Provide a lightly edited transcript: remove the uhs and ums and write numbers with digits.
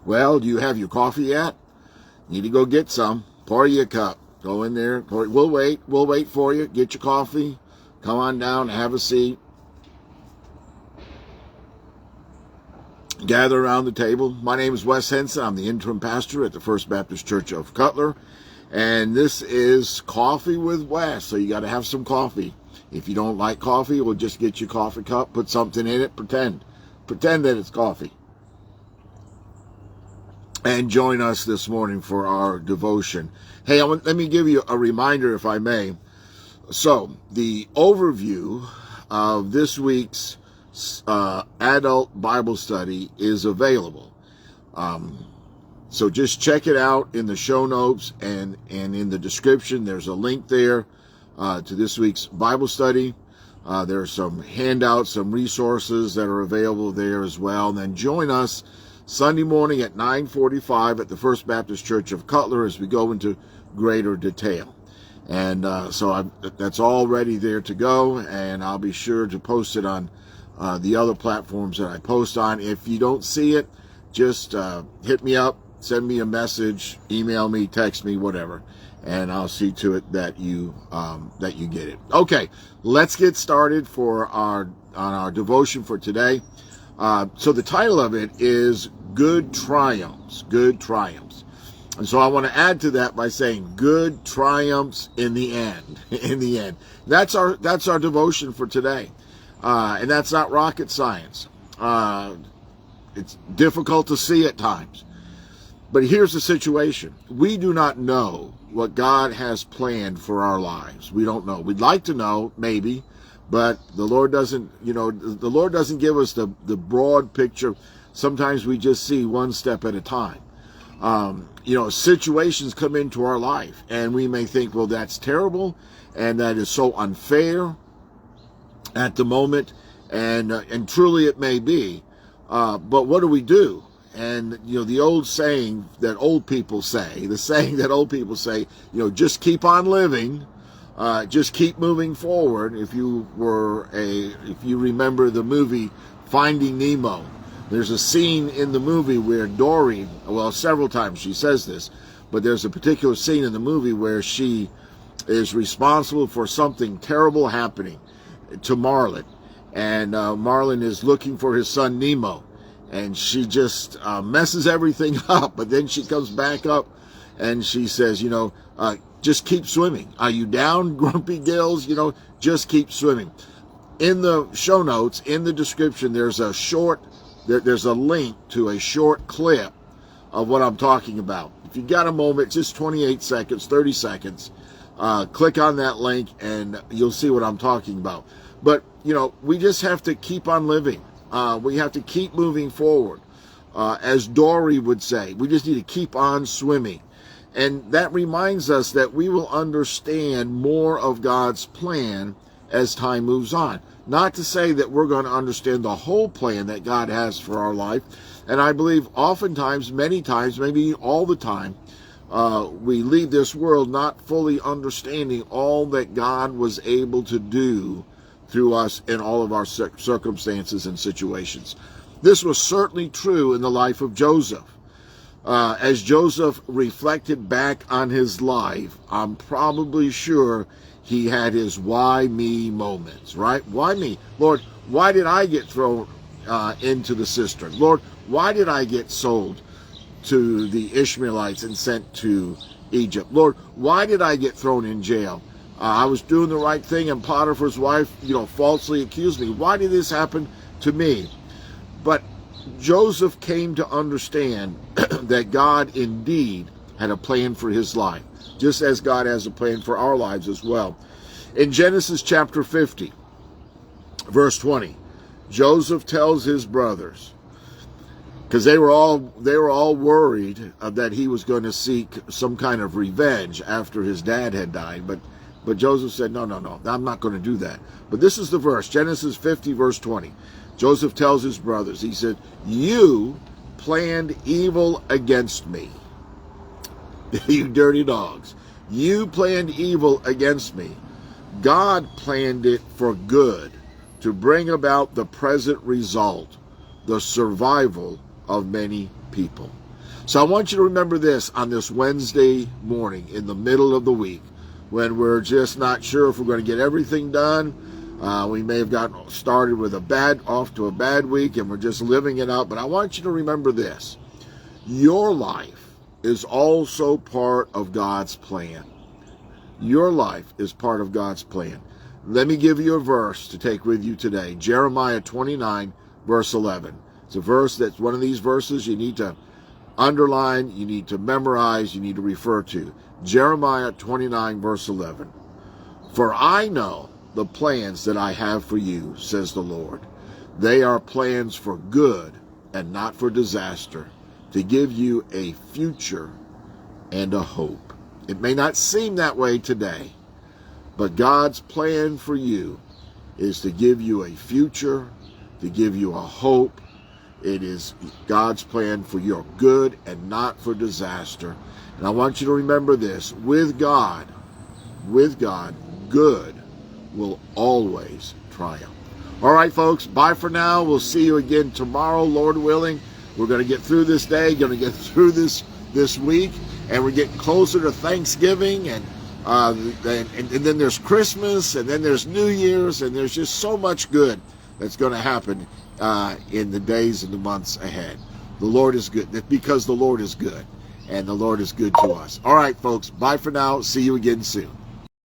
Well, do you have your coffee yet? Need to go get some. Pour you a cup. Go in there. We'll wait. We'll wait for you. Get your coffee. Come on down. Have a seat. Gather around the table. My name is Wes Henson. I'm the interim pastor at the First Baptist Church of Cutler. And this is Coffee with Wes. So you got to have some coffee. If you don't like coffee, we'll just get your coffee cup, put something in it, pretend that it's coffee. And join us this morning for our devotion. Hey, let me give you a reminder, if I may. So, the overview of this week's adult Bible study is available. So just check it out in the show notes and in the description. There's a link there to this week's Bible study. There are some handouts, some resources that are available there as well. And then join us Sunday morning at 9:45 at the First Baptist Church of Cutler as we go into greater detail. And so that's all ready there to go, and I'll be sure to post it on the other platforms that I post on. If you don't see it, just hit me up, send me a message, email me, text me, whatever, and I'll see to it that you get it. Okay, let's get started on our devotion for today. So the title of it is Good Triumphs. Good Triumphs. And so I want to add to that by saying good triumphs in the end. In the end. That's our devotion for today. And that's not rocket science. It's difficult to see at times. But here's the situation. We do not know what God has planned for our lives. We don't know. We'd like to know, maybe. But the Lord doesn't give us the broad picture. Sometimes we just see one step at a time. Situations come into our life and we may think, well, that's terrible and that is so unfair at the moment. And truly it may be. But what do we do? And, the old saying that old people say, just keep on living. Just keep moving forward. If you remember the movie Finding Nemo, there's a scene in the movie where Dory, well, several times she says this, but there's a particular scene in the movie where she is responsible for something terrible happening to Marlin. And Marlin is looking for his son Nemo. And she just messes everything up. But then she comes back up and she says, just keep swimming. Are you down, Grumpy Gills? Just keep swimming. In the show notes, in the description, there's a link to a short clip of what I'm talking about. If you got a moment, just 28 seconds, 30 seconds, click on that link and you'll see what I'm talking about. But, we just have to keep on living. We have to keep moving forward. As Dory would say, we just need to keep on swimming. And that reminds us that we will understand more of God's plan as time moves on. Not to say that we're going to understand the whole plan that God has for our life. And I believe oftentimes, many times, maybe all the time, we leave this world not fully understanding all that God was able to do through us in all of our circumstances and situations. This was certainly true in the life of Joseph. As Joseph reflected back on his life, I'm probably sure he had his why me moments, right? Why me? Lord, why did I get thrown into the cistern? Lord, why did I get sold to the Ishmaelites and sent to Egypt? Lord, why did I get thrown in jail? I was doing the right thing and Potiphar's wife, falsely accused me. Why did this happen to me? But Joseph came to understand that God indeed had a plan for his life, just as God has a plan for our lives as well. In Genesis chapter 50, verse 20, Joseph tells his brothers, because they were all worried that he was going to seek some kind of revenge after his dad had died, but Joseph said, no, I'm not going to do that. But this is the verse, Genesis 50, verse 20. Joseph tells his brothers, he said, you planned evil against me. You dirty dogs. You planned evil against me. God planned it for good to bring about the present result, the survival of many people. So I want you to remember this on this Wednesday morning in the middle of the week when we're just not sure if we're going to get everything done. We may have gotten started with off to a bad week and we're just living it out. But I want you to remember this. Your life is also part of God's plan. Your life is part of God's plan. Let me give you a verse to take with you today. Jeremiah 29, verse 11. It's a verse that's one of these verses you need to underline, you need to memorize, you need to refer to. Jeremiah 29, verse 11. For I know the plans that I have for you, says the Lord. They are plans for good and not for disaster, to give you a future and a hope. It may not seem that way today, but God's plan for you is to give you a future, to give you a hope. It is God's plan for your good and not for disaster. And I want you to remember this. With God, good will always triumph. All right, folks, bye for now. We'll see you again tomorrow, Lord willing. We're going to get through this day, going to get through this week, and we're getting closer to Thanksgiving, and then there's Christmas, and then there's New Year's, and there's just so much good that's going to happen in the days and the months ahead. The Lord is good. That's because the Lord is good, and the Lord is good to us. All right, folks, bye for now. See you again soon.